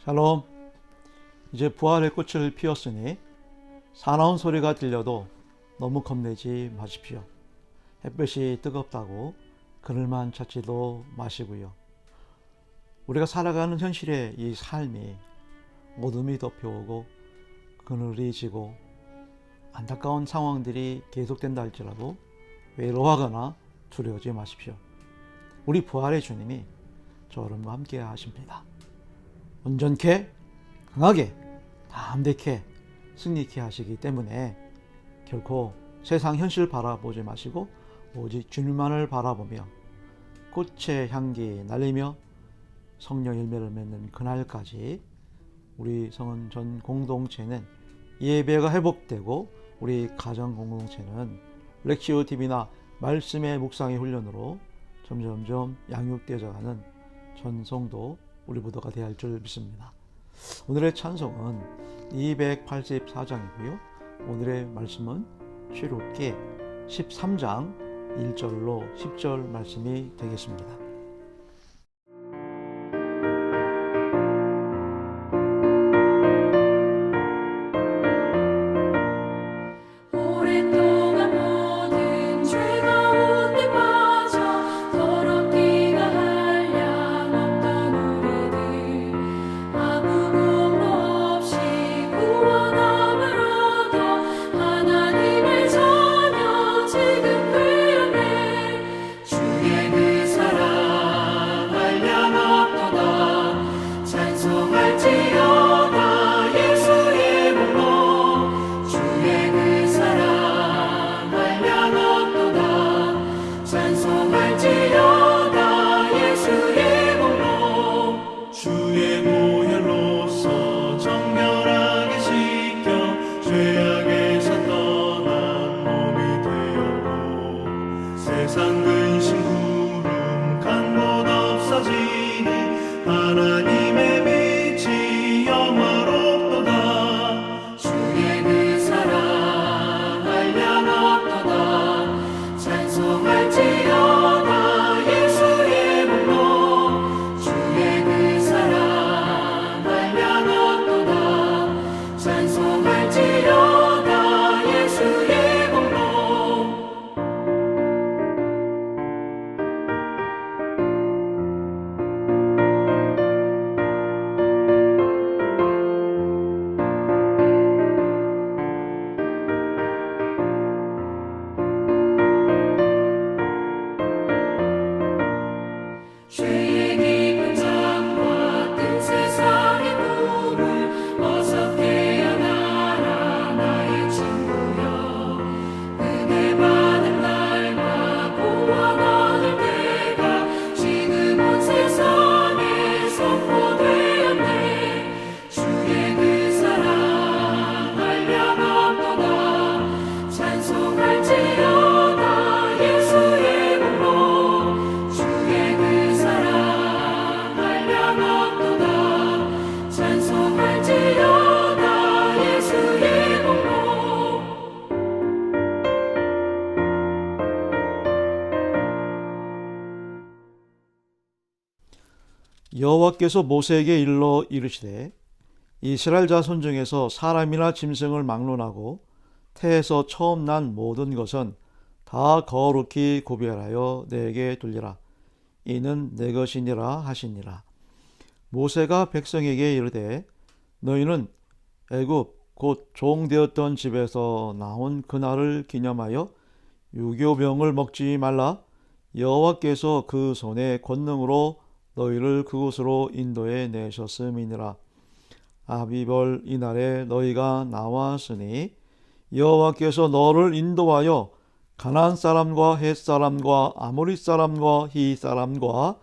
샬롬. 이제 부활의 꽃을 피웠으니 사나운 소리가 들려도 너무 겁내지 마십시오. 햇볕이 뜨겁다고 그늘만 찾지도 마시고요. 우리가 살아가는 현실의 이 삶이 어둠이 덮여오고 그늘이 지고 안타까운 상황들이 계속된다 할지라도 외로워하거나 두려워하지 마십시오. 우리 부활의 주님이 저와 함께 하십니다. 온전케, 강하게, 담대케, 승리케 하시기 때문에 결코 세상 현실 바라보지 마시고 오직 주님만을 바라보며 꽃의 향기 날리며 성령 열매를 맺는 그날까지 우리 성은 전 공동체는 예배가 회복되고 우리 가정 공동체는 렉시오 TV나 말씀의 묵상의 훈련으로 점점점 양육되어가는 전성도 우리 모두가 되어야 할 줄 믿습니다. 오늘의 찬송은 284장이고요. 오늘의 말씀은 출애굽기 13장 1절로 10절 말씀이 되겠습니다. 여호와께서 모세에게 일러 이르시되 이스라엘 자손 중에서 사람이나 짐승을 막론하고 태에서 처음 난 모든 것은 다 거룩히 구별하여 내게 돌리라. 이는 내 것이니라 하시니라. 모세가 백성에게 이르되 너희는 애굽 곧 종되었던 집에서 나온 그날을 기념하여 유교병을 먹지 말라. 여호와께서 그 손의 권능으로 너희를 그곳으로 인도해 내셨음이니라. 아비벌 이날에 너희가 나왔으니 여호와께서 너를 인도하여 가나안 사람과 헷 사람과 아모리 사람과 히 사람과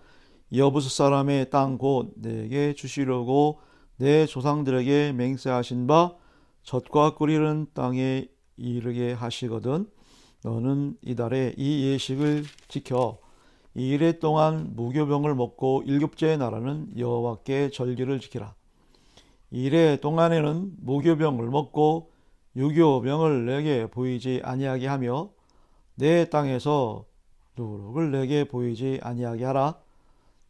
여부스 사람의 땅 곧 내게 주시려고 내 조상들에게 맹세하신 바 젖과 꿀이는 땅에 이르게 하시거든. 너는 이달에 이 예식을 지켜 이래 동안 무교병을 먹고 일곱째 날에는 여호와께 절기를 지키라. 이래 동안에는 무교병을 먹고 유교병을 내게 보이지 아니하게 하며 내 땅에서 누룩을 내게 보이지 아니하게 하라.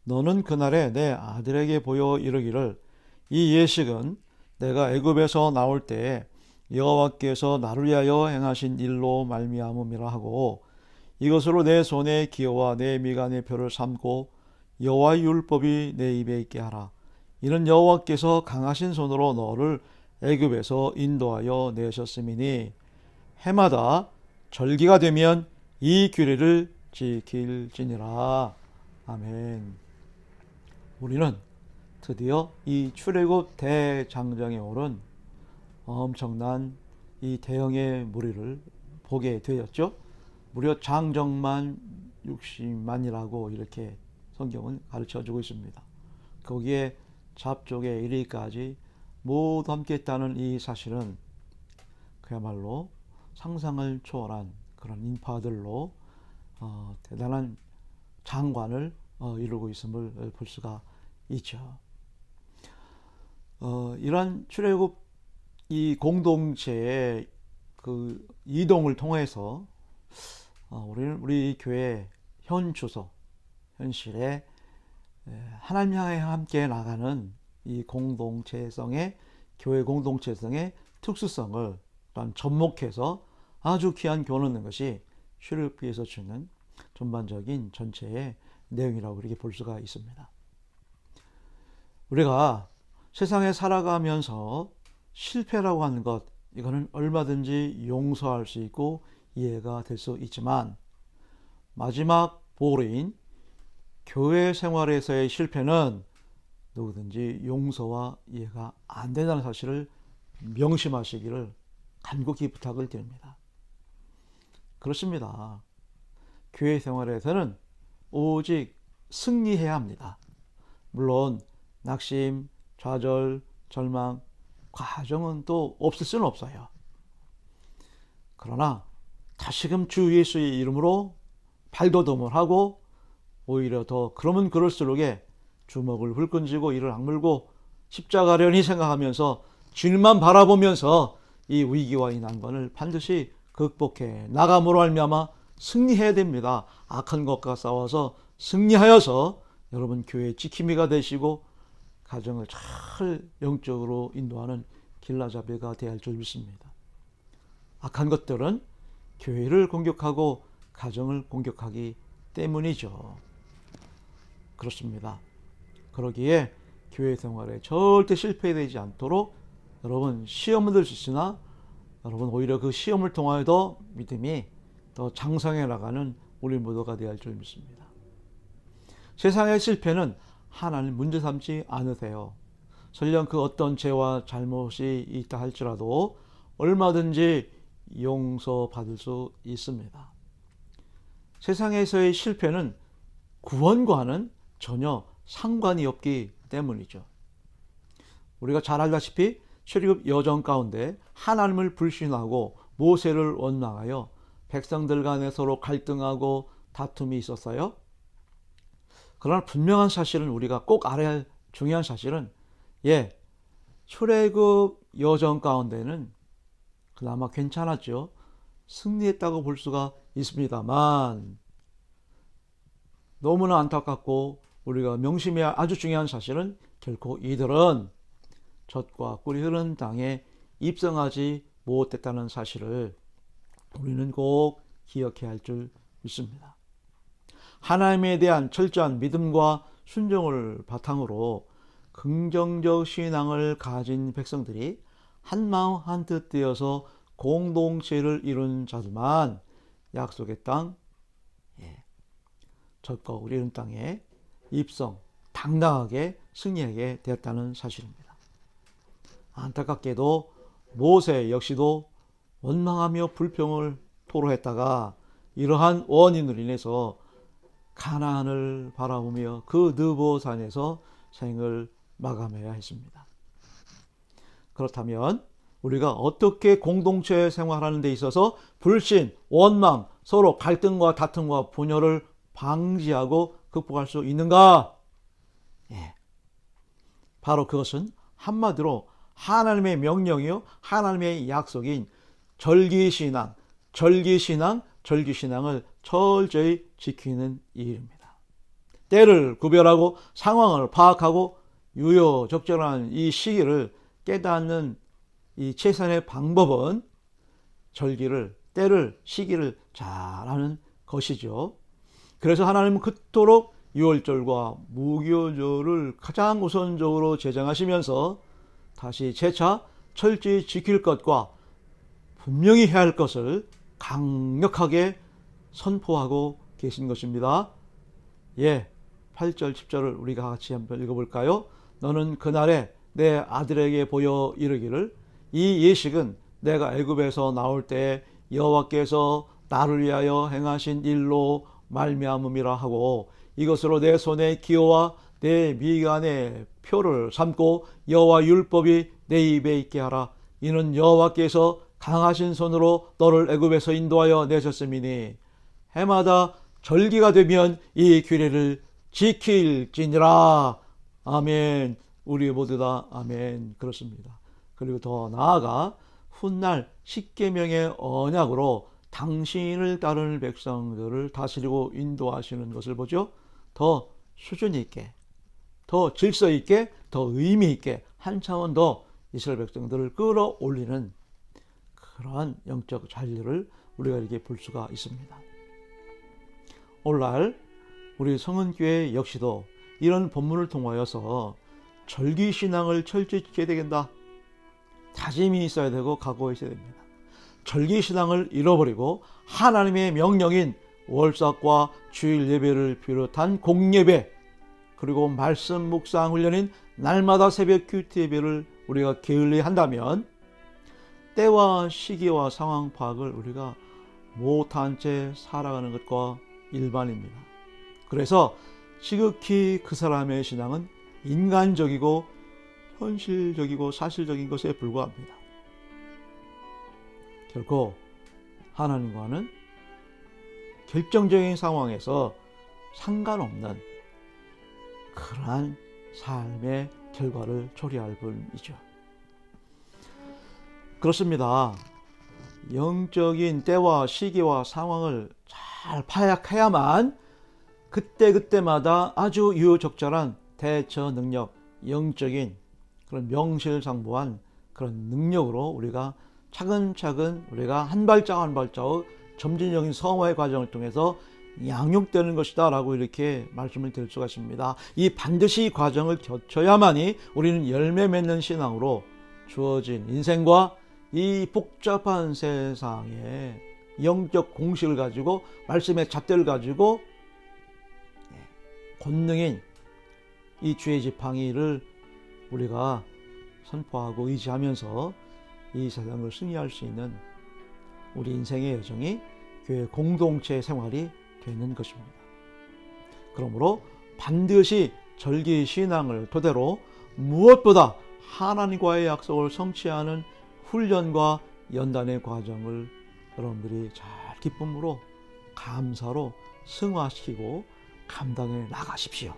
너는 그날에 내 아들에게 보여 이르기를 이 예식은 내가 애굽에서 나올 때 여호와께서 나를 위하여 행하신 일로 말미암음이라 하고 이것으로 내 손의 기호와 내 미간의 표를 삼고 여호와의 율법이 내 입에 있게 하라. 이는 여호와께서 강하신 손으로 너를 애굽에서 인도하여 내셨음이니 해마다 절기가 되면 이 규례를 지킬지니라. 아멘. 우리는 드디어 이 출애굽 대장정에 오른 엄청난 이 대형의 무리를 보게 되었죠. 무려 장정만 60만이라고 이렇게 성경은 가르쳐주고 있습니다. 거기에 잡족의 1위까지 모두 함께했다는 이 사실은 그야말로 상상을 초월한 그런 인파들로 대단한 장관을 이루고 있음을 볼 수가 있죠. 이러한 출애굽 이 공동체의 그 이동을 통해서 우리는 우리 교회 현주소, 현실에 하나님 향해 함께 나가는 이 공동체성의 교회 공동체성의 특수성을 접목해서 아주 귀한 교훈을 얻는 것이 출애굽기에서 주는 전반적인 전체의 내용이라고 이렇게 볼 수가 있습니다. 우리가 세상에 살아가면서 실패라고 하는 것, 이거는 얼마든지 용서할 수 있고 이해가 될 수 있지만 마지막 보루인 교회 생활에서의 실패는 누구든지 용서와 이해가 안 된다는 사실을 명심하시기를 간곡히 부탁을 드립니다. 그렇습니다. 교회 생활에서는 오직 승리해야 합니다. 물론 낙심, 좌절, 절망, 과정은 또 없을 수는 없어요. 그러나 다시금 주 예수의 이름으로 발돋움을 하고 오히려 더 그러면 그럴수록에 주먹을 불끈 쥐고 이를 악물고 십자가련히 생각하면서 주님만 바라보면서 이 위기와 이 난관을 반드시 극복해 나감으로 말미암아 승리해야 됩니다. 악한 것과 싸워서 승리하여서 여러분 교회의 지킴이가 되시고 가정을 잘 영적으로 인도하는 길라잡이가 되어야 할 줄 믿습니다. 악한 것들은 교회를 공격하고 가정을 공격하기 때문이죠. 그렇습니다. 그러기에 교회 생활에 절대 실패되지 않도록 여러분 시험을 들 수 있으나 여러분 오히려 그 시험을 통하여 더 믿음이 더 장성해 나가는 우리 모두가 되어야 할 줄 믿습니다. 세상의 실패는 하나님 문제 삼지 않으세요. 설령 그 어떤 죄와 잘못이 있다 할지라도 얼마든지 용서받을 수 있습니다. 세상에서의 실패는 구원과는 전혀 상관이 없기 때문이죠. 우리가 잘 알다시피 출애굽 여정 가운데 하나님을 불신하고 모세를 원망하여 백성들 간에 서로 갈등하고 다툼이 있었어요. 그러나 분명한 사실은 우리가 꼭 알아야 할 중요한 사실은 출애굽 여정 가운데는 그나마 괜찮았죠. 승리했다고 볼 수가 있습니다만 너무나 안타깝고 우리가 명심해야 할 아주 중요한 사실은 결코 이들은 젖과 꿀이 흐르는 땅에 입성하지 못했다는 사실을 우리는 꼭 기억해야 할 줄 믿습니다. 하나님에 대한 철저한 믿음과 순종을 바탕으로 긍정적 신앙을 가진 백성들이 한마음 한뜻 되어서 공동체를 이룬 자들만 약속의 땅, 젖과 꿀이 흐르는 땅에 입성, 당당하게 승리하게 되었다는 사실입니다. 안타깝게도 모세 역시도 원망하며 불평을 토로했다가 이러한 원인으로 인해서 가나안을 바라보며 그 느보산에서 생을 마감해야 했습니다. 그렇다면 우리가 어떻게 공동체 생활하는 데 있어서 불신, 원망, 서로 갈등과 다툼과 분열을 방지하고 극복할 수 있는가? 예. 바로 그것은 한마디로 하나님의 명령이요, 하나님의 약속인 절기신앙, 절기신앙을 철저히 지키는 일입니다. 때를 구별하고 상황을 파악하고 유효적절한 이 시기를 깨닫는 이 최선의 방법은 절기를, 때를, 시기를 잘 아는 것이죠. 그래서 하나님은 그토록 유월절과 무교절을 가장 우선적으로 제정하시면서 다시 재차 철저히 지킬 것과 분명히 해야 할 것을 강력하게 선포하고 계신 것입니다. 예, 8절 10절을 우리가 같이 한번 읽어볼까요? 너는 그날에 내 아들에게 보여 이르기를 이 예식은 내가 애굽에서 나올 때 여호와께서 나를 위하여 행하신 일로 말미암음이라 하고 이것으로 내 손의 기호와 내 미간의 표를 삼고 여호와 율법이 내 입에 있게 하라. 이는 여호와께서 강하신 손으로 너를 애굽에서 인도하여 내셨음이니 해마다 절기가 되면 이 규례를 지킬지니라. 아멘. 우리 모두 다 아멘. 그렇습니다. 그리고 더 나아가 훗날 십계명의 언약으로 당신을 따르는 백성들을 다스리고 인도하시는 것을 보죠. 더 수준 있게, 더 질서 있게, 더 의미 있게 한 차원 더 이스라엘 백성들을 끌어올리는 그러한 영적 잔류를 우리가 이렇게 볼 수가 있습니다. 오늘날 우리 성은교회 역시도 이런 본문을 통하여서 절기신앙을 철저히 지켜야 되겠다. 다짐이 있어야 되고 각오가 있어야 됩니다. 절기신앙을 잃어버리고 하나님의 명령인 월삭과 주일 예배를 비롯한 공예배 그리고 말씀 묵상 훈련인 날마다 새벽 큐티 예배를 우리가 게을리한다면 때와 시기와 상황 파악을 우리가 못한 채 살아가는 것과 일반입니다. 그래서 지극히 그 사람의 신앙은 인간적이고 현실적이고 사실적인 것에 불과합니다. 결코 하나님과는 결정적인 상황에서 상관없는 그러한 삶의 결과를 초래할 뿐이죠. 그렇습니다. 영적인 때와 시기와 상황을 잘 파악해야만 그때그때마다 아주 유효적절한 대처 능력, 영적인 그런 명실상부한 그런 능력으로 우리가 차근차근 우리가 한 발자국 한 발자국 점진적인 성화의 과정을 통해서 양육되는 것이다 라고 이렇게 말씀을 드릴 수가 있습니다. 이 반드시 이 과정을 거쳐야만이 우리는 열매 맺는 신앙으로 주어진 인생과 이 복잡한 세상의 영적 공식을 가지고 말씀의 잣대를 가지고 권능인 이 주의 지팡이를 우리가 선포하고 의지하면서 이 세상을 승리할 수 있는 우리 인생의 여정이 교회 공동체 생활이 되는 것입니다. 그러므로 반드시 절기 신앙을 토대로 무엇보다 하나님과의 약속을 성취하는 훈련과 연단의 과정을 여러분들이 잘 기쁨으로 감사로 승화시키고 감당해 나가십시오.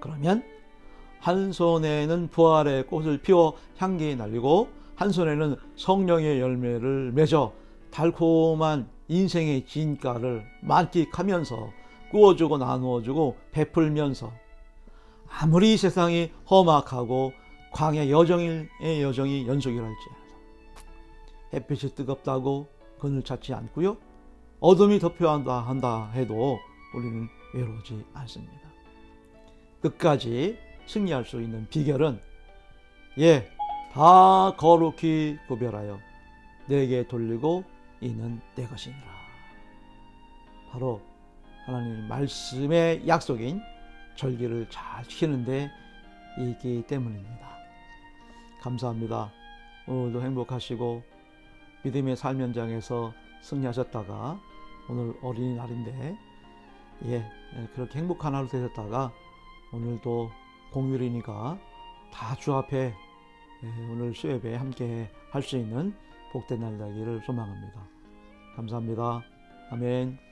그러면 한 손에는 부활의 꽃을 피워 향기 날리고 한 손에는 성령의 열매를 맺어 달콤한 인생의 진가를 만끽하면서 구워주고 나누어주고 베풀면서 아무리 세상이 험악하고 광야 여정의 여정이 연속이라 할지라도 햇빛이 뜨겁다고 그늘 찾지 않고요. 어둠이 덮여한다 해도 우리는 외로우지 않습니다. 끝까지 승리할 수 있는 비결은 다 거룩히 구별하여 내게 돌리고 이는 내 것이니라. 바로 하나님 말씀의 약속인 절기를 잘 지키는 데 있기 때문입니다. 감사합니다. 오늘도 행복하시고 믿음의 삶 현장에서 승리하셨다가 오늘 어린이날인데 그렇게 행복한 하루 되셨다가 오늘도 공휴일이니까 다 주 앞에 오늘 수요예배 함께 할 수 있는 복된 날 되기를 소망합니다. 감사합니다. 아멘.